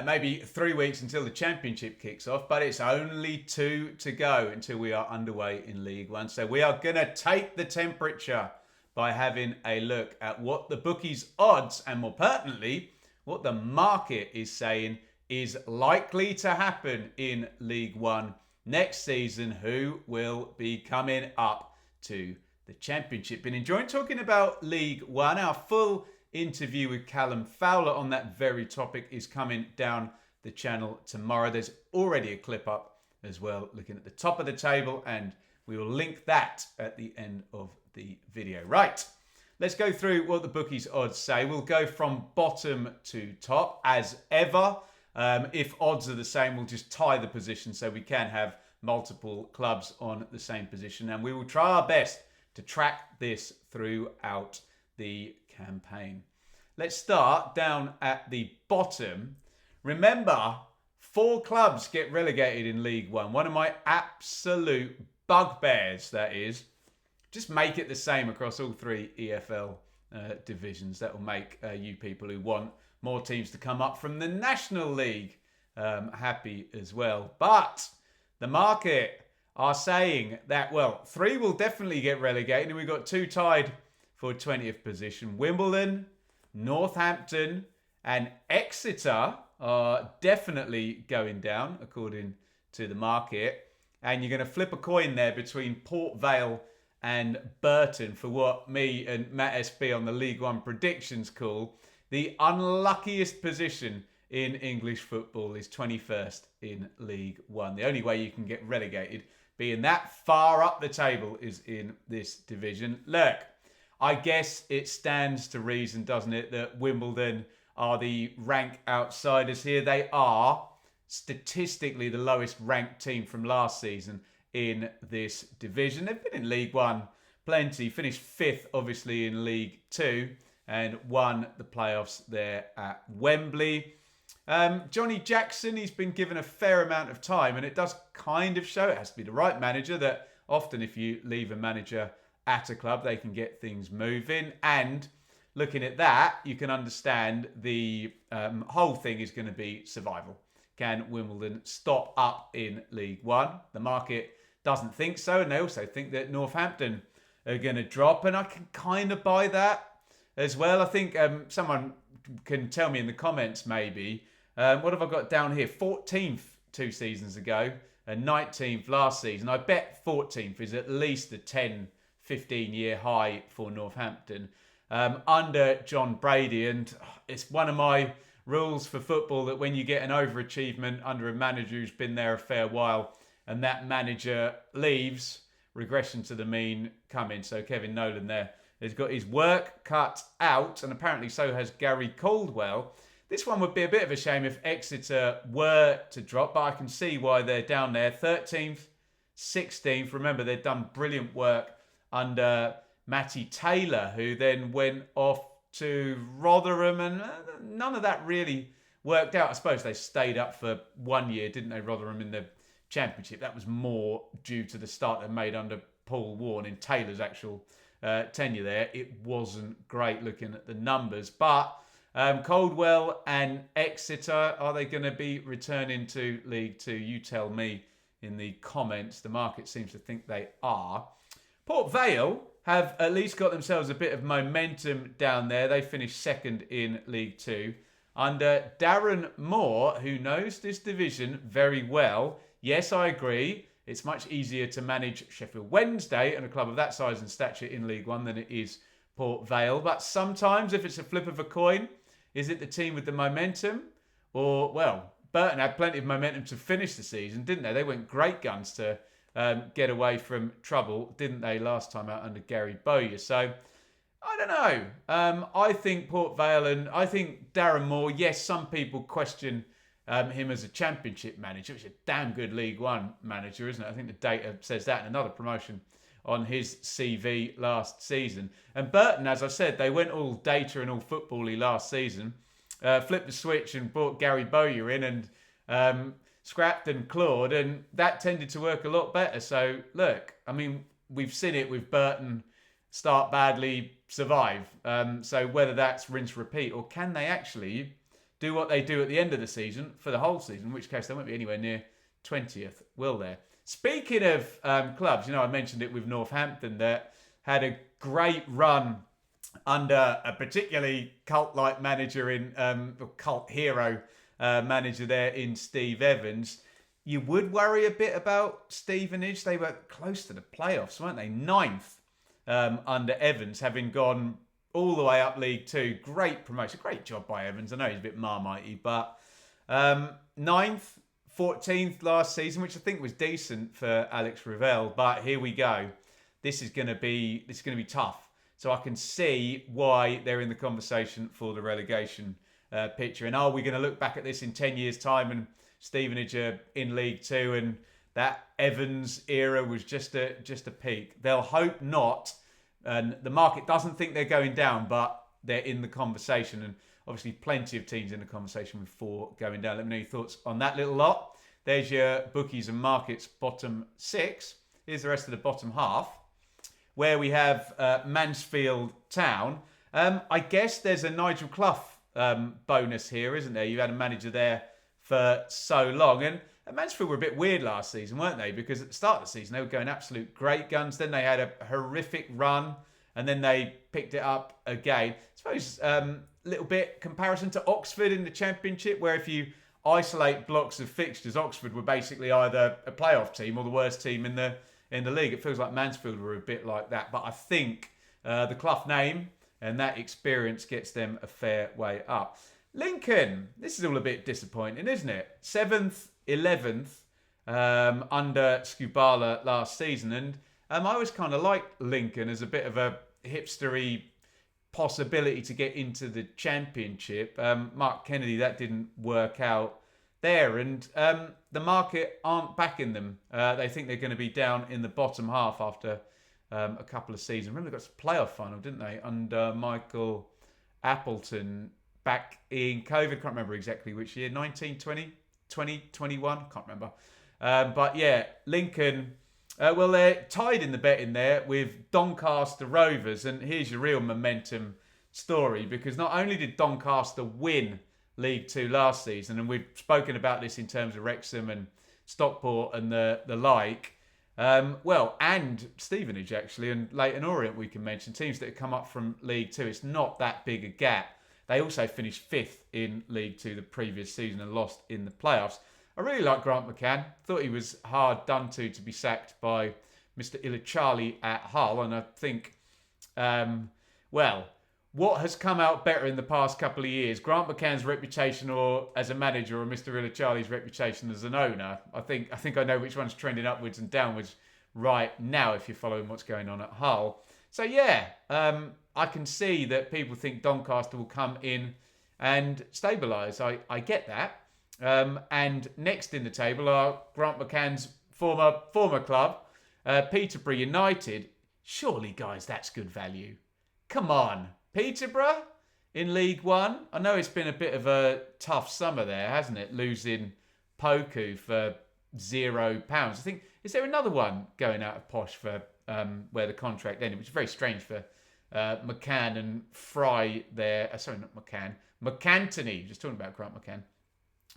Maybe 3 weeks until the championship kicks off, but it's only 2 to go until we are underway in League One. So we are going to take the temperature by having a look at what the bookies' odds and, more pertinently, what the market is saying is likely to happen in League One next season. Who will be coming up to the championship? Been enjoying talking about League One. Our full interview with Callum Fowler on that very topic is coming down the channel tomorrow. There's already a clip up as well looking at the top of the table, and we will link that at the end of the video. Right, let's go through what the bookies odds say. We'll go from bottom to top as ever. If odds are the same, we'll just tie the position so we can have multiple clubs on the same position, and we will try our best to track this throughout the campaign. Let's start down at the bottom. Remember, 4 clubs get relegated in League One. One of my absolute bugbears, that is. Just make it the same across all 3 EFL divisions. That will make you people who want more teams to come up from the National League happy as well. But the market are saying that, well, 3 will definitely get relegated, and we've got 2 tied for 20th position. Wimbledon, Northampton and Exeter are definitely going down, according to the market. And you're going to flip a coin there between Port Vale and Burton for what me and Matt SB on the League One predictions call the unluckiest position in English football is 21st in League One. The only way you can get relegated, being that far up the table, is in this division. Look, I guess it stands to reason, doesn't it, that Wimbledon are the rank outsiders here. They are statistically the lowest ranked team from last season in this division. They've been in League One plenty, finished 5th obviously in League Two and won the playoffs there at Wembley. Johnny Jackson, he's been given a fair amount of time, and it does kind of show, it has to be the right manager, that often if you leave a manager at a club, they can get things moving. And looking at that, you can understand the whole thing is going to be survival. Can Wimbledon stop up in League One? The market doesn't think so, and they also think that Northampton are going to drop, and I can kind of buy that as well. I think someone can tell me in the comments maybe, what have I got down here? 14th 2 seasons ago and 19th last season. I bet 14th is at least a 10-15 year high for Northampton under John Brady. And it's one of my rules for football that when you get an overachievement under a manager who's been there a fair while and that manager leaves, regression to the mean coming. So Kevin Nolan there has got his work cut out, and apparently so has Gary Caldwell. This one would be a bit of a shame if Exeter were to drop, but I can see why they're down there. 13th, 16th. Remember, they'd done brilliant work under Matty Taylor, who then went off to Rotherham, and none of that really worked out. I suppose they stayed up for 1 year, didn't they, Rotherham, in the Championship? That was more due to the start they made under Paul Warne. In Taylor's actual tenure there, it wasn't great looking at the numbers. But Caldwell and Exeter, are they going to be returning to League Two? You tell me in the comments. The market seems to think they are. Port Vale have at least got themselves a bit of momentum down there. They finished 2nd in League Two under Darren Moore, who knows this division very well. Yes, I agree. It's much easier to manage Sheffield Wednesday and a club of that size and stature in League One than it is Port Vale. But sometimes, if it's a flip of a coin, is it the team with the momentum? Or, well, Burton had plenty of momentum to finish the season, didn't they? They went great guns to get away from trouble, didn't they, last time out under Gary Bowyer? So, I don't know. I think Port Vale and I think Darren Moore, yes, some people question him as a Championship manager, which is a damn good League One manager, isn't it? I think the data says that, in another promotion on his CV last season. And Burton, as I said, they went all data and all football-y last season, flipped the switch and brought Gary Bowyer in and scrapped and clawed, and that tended to work a lot better. So, look, I mean, we've seen it with Burton start badly, survive. So whether that's rinse, repeat, or can they actually do what they do at the end of the season for the whole season, in which case they won't be anywhere near 20th, will there? Speaking of clubs, I mentioned it with Northampton that had a great run under a particularly cult-like manager cult hero manager there in Steve Evans. You would worry a bit about Stevenage. They were close to the playoffs, weren't they? 9th under Evans, having gone all the way up League Two. Great promotion. Great job by Evans. I know he's a bit marmitey, but 9th, 14th last season, which I think was decent for Alex Ravel. But here we go. This is going to be tough. So I can see why they're in the conversation for the relegation picture. And are we going to look back at this in 10 years' time and Stevenage are in League Two and that Evans era was just a peak? They'll hope not. And the market doesn't think they're going down, but they're in the conversation. And obviously plenty of teams in the conversation with 4 going down. Let me know your thoughts on that little lot. There's your bookies and markets bottom 6. Here's the rest of the bottom half, where we have Mansfield Town. I guess there's a Nigel Clough bonus here, isn't there? You've had a manager there for so long. And Mansfield were a bit weird last season, weren't they? Because at the start of the season, they were going absolute great guns. Then they had a horrific run, and then they picked it up again. I suppose a little bit comparison to Oxford in the Championship, where if you isolate blocks of fixtures, Oxford were basically either a playoff team or the worst team in the league. It feels like Mansfield were a bit like that. But I think the Clough name and that experience gets them a fair way up. Lincoln, this is all a bit disappointing, isn't it? 7th, 11th under Skubala last season. And I always kind of liked Lincoln as a bit of a hipstery possibility to get into the Championship. Mark Kennedy, that didn't work out there. And the market aren't backing them. They think they're going to be down in the bottom half after a couple of seasons. Remember, they got to the playoff final, didn't they? Under Michael Appleton back in COVID. Can't remember exactly which year. 1920, 2021. Can't remember. But yeah, Lincoln, well, they're tied in the betting there with Doncaster Rovers. And here's your real momentum story, because not only did Doncaster win League Two last season, and we've spoken about this in terms of Wrexham and Stockport and the like, and Stevenage actually, and Leyton Orient we can mention, teams that have come up from League Two. It's not that big a gap. They also finished 5th in League Two the previous season and lost in the playoffs. I really like Grant McCann. Thought he was hard done to be sacked by Mr. Ilachali at Hull. And I think, what has come out better in the past couple of years? Grant McCann's reputation or as a manager, or Mr. Ilachali's reputation as an owner? I think I know which one's trending upwards and downwards right now if you're following what's going on at Hull. So yeah, I can see that people think Doncaster will come in and stabilise. I get that. And next in the table are Grant McCann's former club, Peterborough United. Surely, guys, that's good value. Come on, Peterborough in League One. I know it's been a bit of a tough summer there, hasn't it? Losing Poku for £0. I think, is there another one going out of Posh for where the contract ended, which is very strange for McCann and Fry there. Sorry, not McCann. McAntony. Just talking about Grant McCann.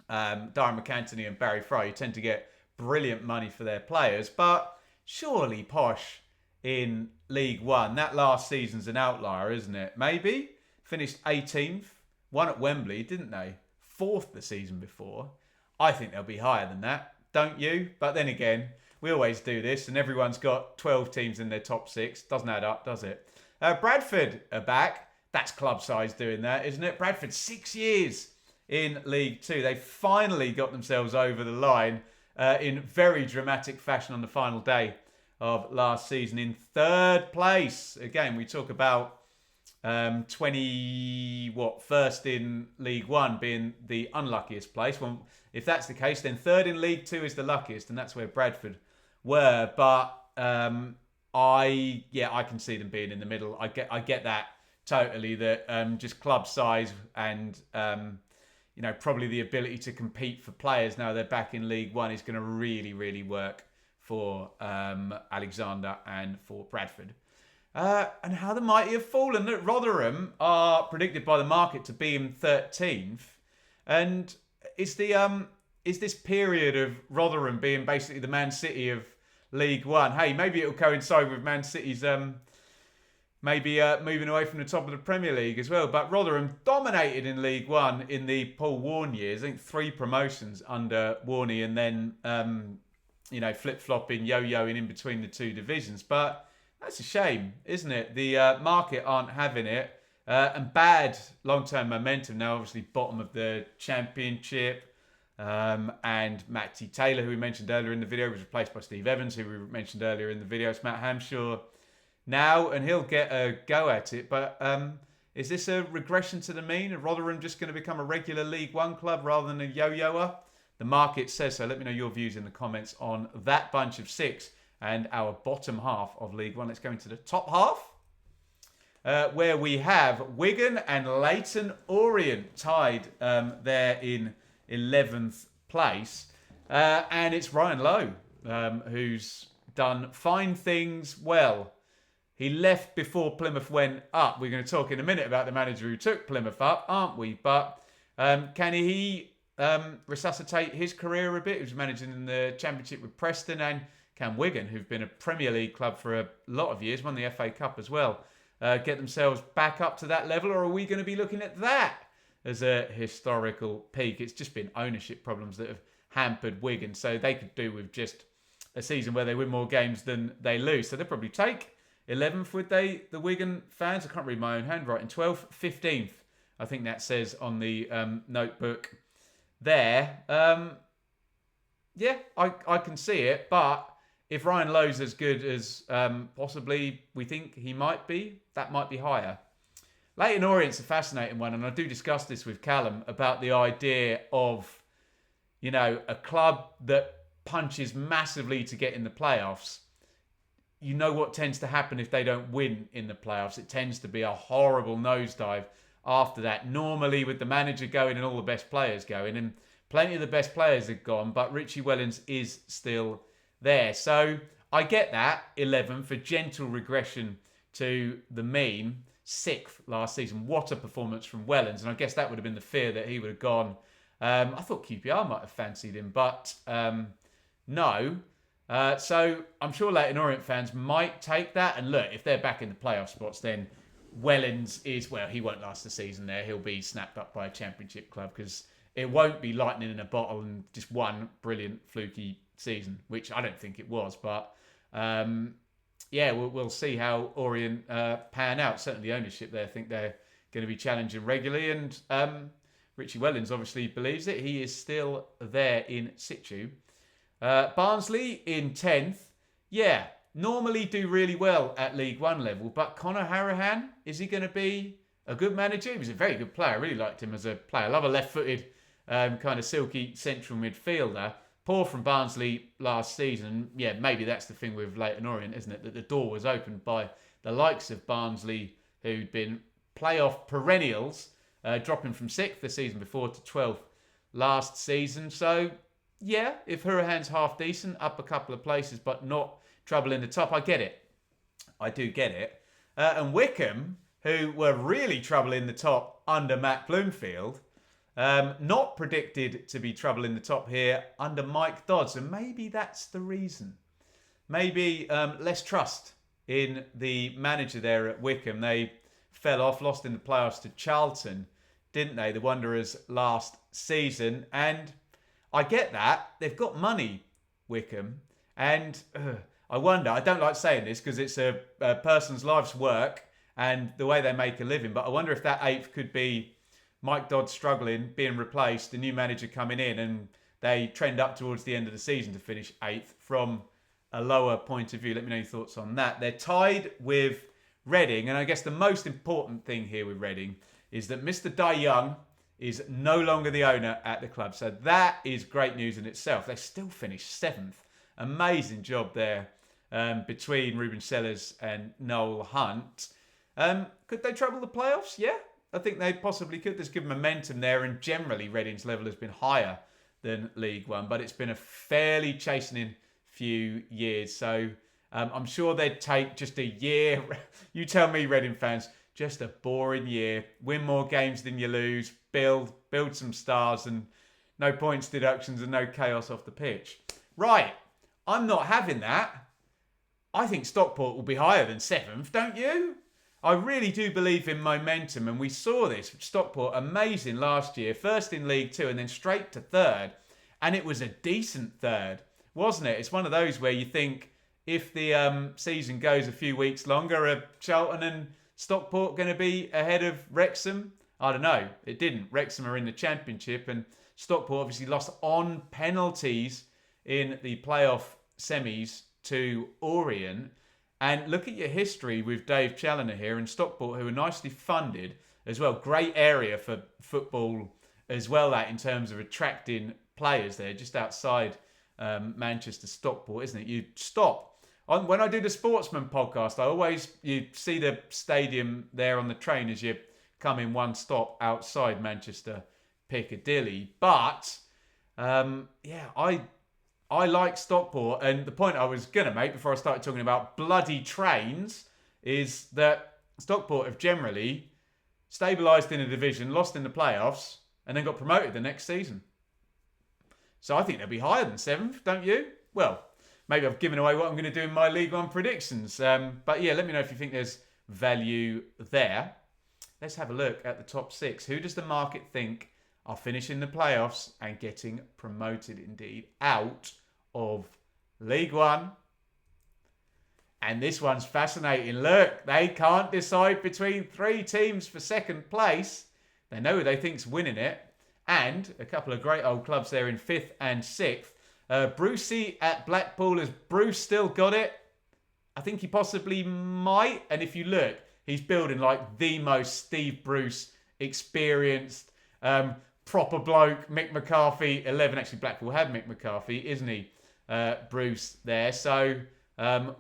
Darren McAntony and Barry Fry, who tend to get brilliant money for their players. But surely Posh in League One, that last season's an outlier, isn't it? Maybe. Finished 18th. Won at Wembley, didn't they? 4th the season before. I think they'll be higher than that. Don't you? But then again, we always do this, and everyone's got 12 teams in their top 6. Doesn't add up, does it? Bradford are back. That's club size doing that, isn't it? Bradford, 6 years in League Two. They finally got themselves over the line in very dramatic fashion on the final day of last season in 3rd place. Again, we talk about first in League One being the unluckiest place. Well, if that's the case, then 3rd in League Two is the luckiest, and that's where Bradford were. But I can see them being in the middle. I get that totally. That just club size and probably the ability to compete for players now they're back in League One is going to really, really work for Alexander and for Bradford. And how the mighty have fallen. Rotherham are predicted by the market to be in 13th. And is this period of Rotherham being basically the Man City of League One? Hey, maybe it'll coincide with Man City's maybe moving away from the top of the Premier League as well. But Rotherham dominated in League One in the Paul Warne years. I think 3 promotions under Warney, and then flip-flopping, yo-yoing in between the 2 divisions. But that's a shame, isn't it? The market aren't having it. And bad long-term momentum now, obviously bottom of the Championship. And Matty Taylor, who we mentioned earlier in the video, was replaced by Steve Evans, who we mentioned earlier in the video. It's Matt Hamshaw now, and he'll get a go at it. But is this a regression to the mean? Are Rotherham just going to become a regular League One club rather than a yo-yoer? The market says so. Let me know your views in the comments on that bunch of 6 and our bottom half of League One. Let's go into the top half, where we have Wigan and Leyton Orient tied there in 11th place. And it's Ryan Lowe who's done fine things well. He left before Plymouth went up. We're going to talk in a minute about the manager who took Plymouth up, aren't we? But can he resuscitate his career a bit? He was managing in the Championship with Preston, and can Wigan, who've been a Premier League club for a lot of years, won the FA Cup as well, get themselves back up to that level? Or are we going to be looking at that as a historical peak? It's just been ownership problems that have hampered Wigan. So they could do with just a season where they win more games than they lose. So they'll probably take 11th, would they, the Wigan fans? I can't read my own handwriting. 12th, 15th, I think that says on the notebook there. Yeah, I can see it. But if Ryan Lowe's as good as possibly we think he might be, that might be higher. Leyton Orient's a fascinating one, and I do discuss this with Callum about the idea of, a club that punches massively to get in the playoffs. You know what tends to happen if they don't win in the playoffs. It tends to be a horrible nosedive after that. Normally with the manager going and all the best players going, and plenty of the best players have gone, but Richie Wellens is still there. So I get that, 11 for gentle regression to the mean. 6th last season. What a performance from Wellens. And I guess that would have been the fear that he would have gone. I thought QPR might have fancied him, but no. So I'm sure Leyton Orient fans might take that. And look, if they're back in the playoff spots, then Wellens is, well, he won't last the season there. He'll be snapped up by a Championship club, because it won't be lightning in a bottle and just one brilliant fluky season, which I don't think it was. But yeah, we'll see how Orient pan out. Certainly ownership there, I think they're going to be challenging regularly. And Richie Wellens obviously believes it. He is still there in situ. Barnsley in 10th. Yeah, normally do really well at League One level. But Conor Harahan, is he going to be a good manager? He was a very good player. I really liked him as a player. I love a left-footed kind of silky central midfielder. Poor from Barnsley last season. Yeah, maybe that's the thing with Leyton Orient, isn't it? That the door was opened by the likes of Barnsley, who'd been playoff perennials, dropping from 6th the season before to 12th last season. So, yeah, if Hurahan's half decent, up a couple of places, but not trouble in the top, I get it. I do get it. And Wickham, who were really trouble in the top under Matt Bloomfield, not predicted to be trouble in the top here under Mike Dodds. And maybe that's the reason. Maybe less trust in the manager there at Wickham. They fell off, lost in the playoffs to Charlton, didn't they? The Wanderers last season. And I get that. They've got money, Wickham. And I wonder, I don't like saying this because it's a person's life's work and the way they make a living, but I wonder if that 8th could be Mike Dodd struggling, being replaced, the new manager coming in, and they trend up towards the end of the season to finish 8th from a lower point of view. Let me know your thoughts on that. They're tied with Reading, and I guess the most important thing here with Reading is that Mr. Dai Young is no longer the owner at the club. So that is great news in itself. They still finished 7th. Amazing job there between Ruben Sellers and Noel Hunt. Could they trouble the playoffs? Yeah. I think they possibly could. There's good momentum there, and generally Reading's level has been higher than League One, but it's been a fairly chastening few years. So I'm sure they'd take just a year. You tell me, Reading fans, just a boring year. Win more games than you lose. Build some stars, and no points deductions and no chaos off the pitch. Right, I'm not having that. I think Stockport will be higher than 7th, don't you? I really do believe in momentum, and we saw this. Stockport, amazing last year. First in League Two and then straight to 3rd. And it was a decent 3rd, wasn't it? It's one of those where you think if the season goes a few weeks longer, are Charlton and Stockport going to be ahead of Wrexham? I don't know. It didn't. Wrexham are in the Championship, and Stockport obviously lost on penalties in the playoff semis to Orient. And look at your history with Dave Challoner here and Stockport, who are nicely funded as well. Great area for football as well, that in terms of attracting players there, just outside Manchester, Stockport, isn't it? You stop. When I do the Sportsman podcast, you see the stadium there on the train as you come in one stop outside Manchester, Piccadilly. But, I like Stockport, and the point I was going to make before I started talking about bloody trains is that Stockport have generally stabilised in a division, lost in the playoffs, and then got promoted the next season. So I think they'll be higher than 7th, don't you? Well, maybe I've given away what I'm going to do in my League One predictions. But yeah, let me know if you think there's value there. Let's have a look at the top 6. Who does the market think are finishing the playoffs and getting promoted indeed out of League One? And this one's fascinating. Look, they can't decide between 3 teams for 2nd place. They know who they think's winning it. And a couple of great old clubs there in 5th and 6th. Brucey at Blackpool. Has Bruce still got it? I think he possibly might. And if you look, he's building like the most Steve Bruce experienced proper bloke. Mick McCarthy, 11. Actually, Blackpool had Mick McCarthy, isn't he? Bruce there. So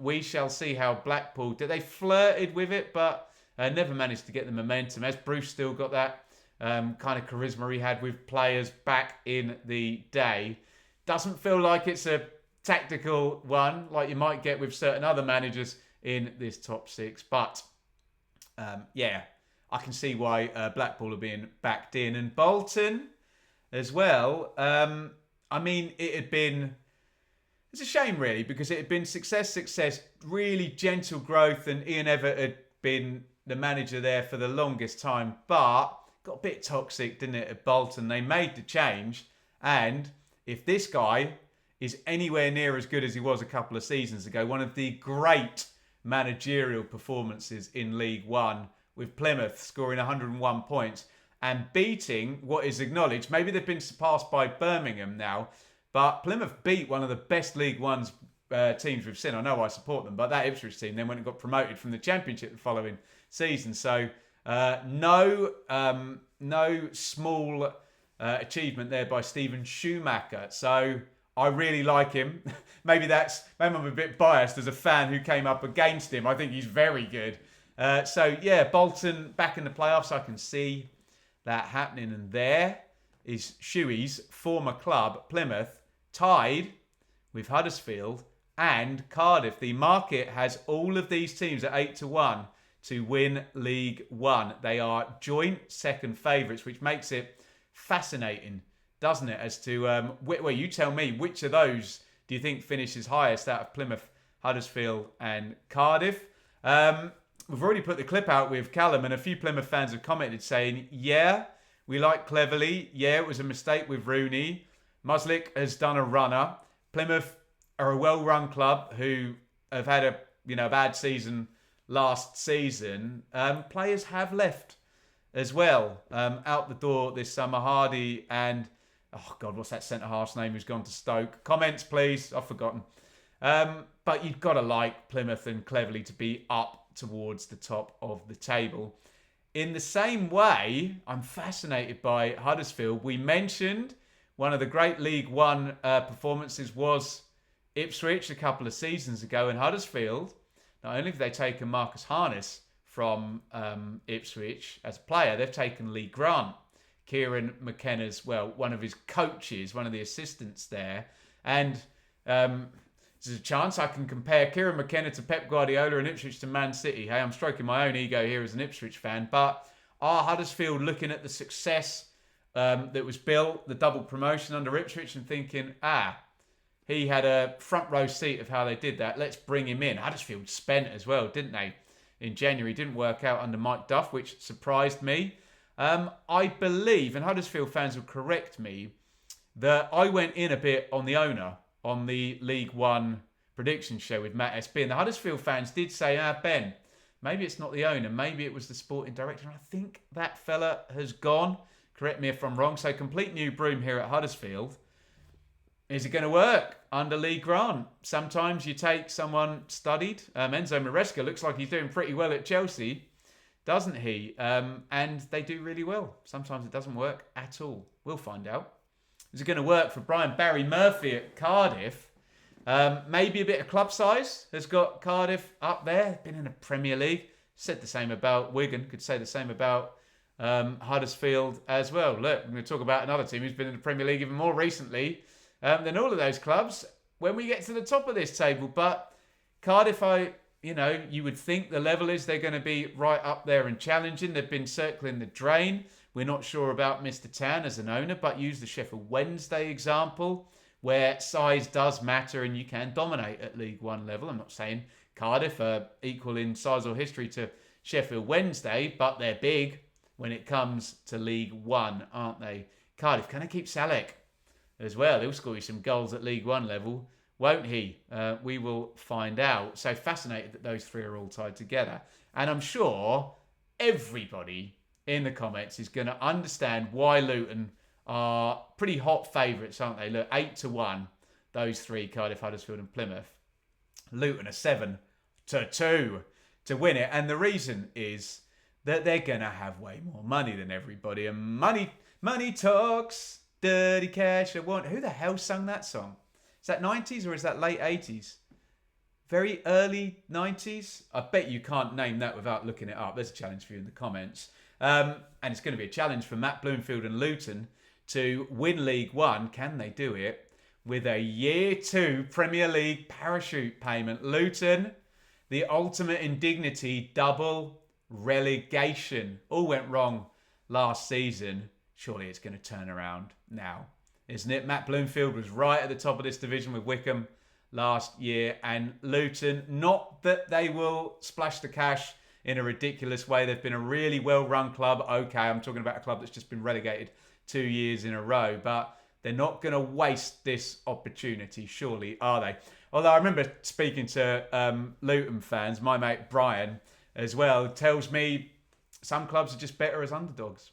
we shall see how Blackpool did. They flirted with it, but never managed to get the momentum. Has Bruce still got that kind of charisma he had with players back in the day? Doesn't feel like it's a tactical one like you might get with certain other managers in this top 6. But I can see why Blackpool are being backed in. And Bolton as well. I mean, it's a shame really, because it had been success, really gentle growth, and Ian Evatt had been the manager there for the longest time, but got a bit toxic, didn't it, at Bolton? They made the change, and if this guy is anywhere near as good as he was a couple of seasons ago, one of the great managerial performances in League One, with Plymouth scoring 101 points and beating what is acknowledged, maybe they've been surpassed by Birmingham now, but Plymouth beat one of the best League One's teams we've seen. I know I support them, but that Ipswich team then went and got promoted from the Championship the following season. So no small achievement there by Stephen Schumacher. So I really like him. maybe I'm a bit biased as a fan who came up against him. I think he's very good. Bolton back in the playoffs. I can see that happening. And there is Shuey's former club, Plymouth, tied with Huddersfield and Cardiff. The market has all of these teams at 8-1 to win League One. They are joint second favourites, which makes it fascinating, doesn't it? As to, well, you tell me, which of those do you think finishes highest out of Plymouth, Huddersfield and Cardiff? We've already put the clip out with Callum, and a few Plymouth fans have commented saying, yeah, we like Cleverley. Yeah, it was a mistake with Rooney. Muslik has done a runner. Plymouth are a well-run club who have had a bad season last season. Players have left as well out the door this summer. Hardy and, oh God, what's that centre-half's name who's gone to Stoke? Comments, please. I've forgotten. But you've got to like Plymouth and Cleverley to be up towards the top of the table. In the same way, I'm fascinated by Huddersfield. We mentioned one of the great League One performances was Ipswich a couple of seasons ago, and Huddersfield, not only have they taken Marcus Harness from Ipswich as a player, they've taken Lee Grant, Kieran McKenna's, one of his coaches, one of the assistants there. And there's a chance I can compare Kieran McKenna to Pep Guardiola and Ipswich to Man City. Hey, I'm stroking my own ego here as an Ipswich fan, but are Huddersfield looking at the success that was built, the double promotion under Ipswich, and thinking, he had a front row seat of how they did that. Let's bring him in. Huddersfield spent as well, didn't they? In January, didn't work out under Mike Duff, which surprised me. I believe, and Huddersfield fans will correct me, that I went in a bit on the owner on the League One prediction show with Matt SB. And the Huddersfield fans did say, Ben, maybe it's not the owner, maybe it was the sporting director. And I think that fella has gone. Correct me if I'm wrong. So complete new broom here at Huddersfield. Is it going to work under Lee Grant? Sometimes you take someone studied. Enzo Maresca looks like he's doing pretty well at Chelsea, doesn't he? And they do really well. Sometimes it doesn't work at all. We'll find out. Is it going to work for Brian Barry Murphy at Cardiff? Maybe a bit of club size has got Cardiff up there. Been in the Premier League. Said the same about Wigan. Could say the same about Huddersfield as well. Look, I'm going to talk about another team who's been in the Premier League even more recently than all of those clubs when we get to the top of this table. But Cardiff, you would think the level is they're going to be right up there and challenging. They've been circling the drain. We're not sure about Mr. Tan as an owner, but use the Sheffield Wednesday example where size does matter and you can dominate at League One level. I'm not saying Cardiff are equal in size or history to Sheffield Wednesday, but they're big when it comes to League One, aren't they? Cardiff, can I keep Salek as well? He'll score you some goals at League One level, won't he? We will find out. So fascinated that those three are all tied together. And I'm sure everybody in the comments is going to understand why Luton are pretty hot favourites, aren't they? Look, 8-1, those three, Cardiff, Huddersfield and Plymouth. Luton are 7-2 to win it. And the reason is that they're going to have way more money than everybody. And money talks, dirty cash. Who the hell sung that song? Is that 90s or is that late 80s? Very early 90s? I bet you can't name that without looking it up. There's a challenge for you in the comments. And it's going to be a challenge for Matt Bloomfield and Luton to win League One. Can they do it with a Year 2 Premier League parachute payment? Luton, the ultimate indignity, double relegation. All went wrong last season. Surely it's going to turn around now, isn't it? Matt Bloomfield was right at the top of this division with Wycombe last year. And Luton, not that they will splash the cash in a ridiculous way. They've been a really well-run club. Okay, I'm talking about a club that's just been relegated 2 years in a row, but they're not going to waste this opportunity, surely, are they? Although I remember speaking to Luton fans, my mate Brian as well, tells me some clubs are just better as underdogs.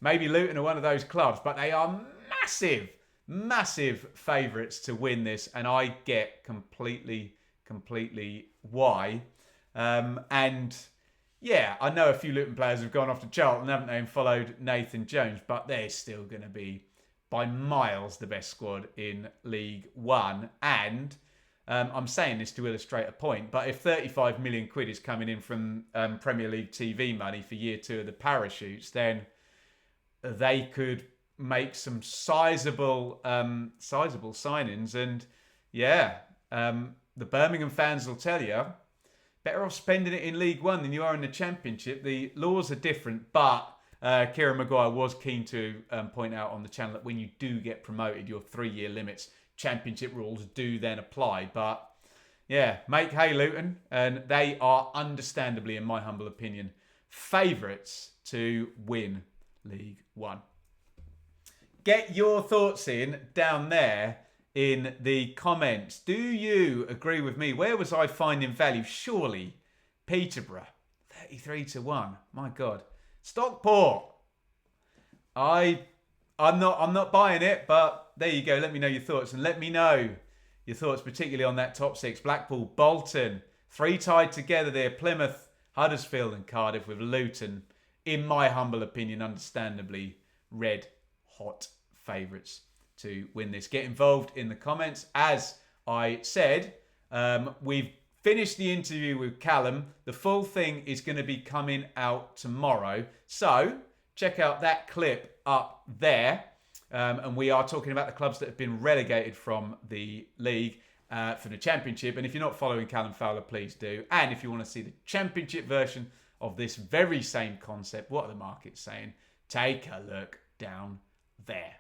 Maybe Luton are one of those clubs, but they are massive favourites to win this, and I get completely why. And yeah, I know a few Luton players have gone off to Charlton, haven't they, and followed Nathan Jones, but they're still going to be by miles the best squad in League One. And I'm saying this to illustrate a point, but if 35 million quid is coming in from Premier League TV money for Year 2 of the parachutes, then they could make some sizable signings. And yeah, the Birmingham fans will tell you, better off spending it in League One than you are in the Championship. The laws are different, but Kieran Maguire was keen to point out on the channel that when you do get promoted, your 3-year limits, Championship rules do then apply. But yeah, make hay, Luton. And they are understandably, in my humble opinion, favourites to win League One. Get your thoughts in down there in the comments. Do you agree with me? Where was I finding value? Surely Peterborough, 33-1. My God. Stockport. I'm not buying it, but there you go. Let me know your thoughts, and let me know your thoughts, particularly on that top 6. Blackpool, Bolton, 3 tied together there. Plymouth, Huddersfield, and Cardiff, with Luton, in my humble opinion, understandably red hot favourites to win this. Get involved in the comments. As I said, we've finished the interview with Callum. The full thing is going to be coming out tomorrow. So check out that clip up there. And we are talking about the clubs that have been relegated from the league. for the championship. And if you're not following Callum Fowler, please do. And if you want to see the championship version of this very same concept, what are the markets saying? Take a look down there.